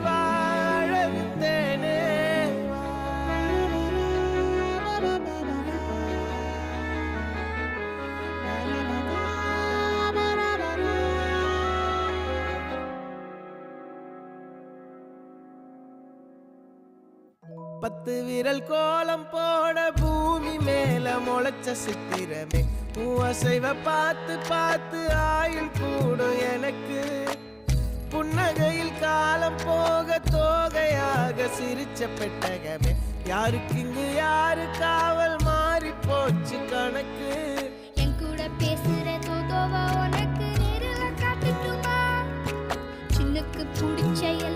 வாழ விட்டேனே. பத்து விரல் கோலம் போட பூமி மேல முளைச்ச சித்திரமே, அசைவ பார்த்து பார்த்து ஆயுள் கூடும் எனக்கு. புன்னகையில் காலம் போக தோகையாக சிரிச்ச பெட்டகமே, யாருக்கு இங்கு யாரு காவல் மாறி போச்சு கணக்கு. என் கூட பேசுற தோதோவா உனக்கு நேரில் காட்டுட்டுமா? சின்னுக்கு பிடிச்ச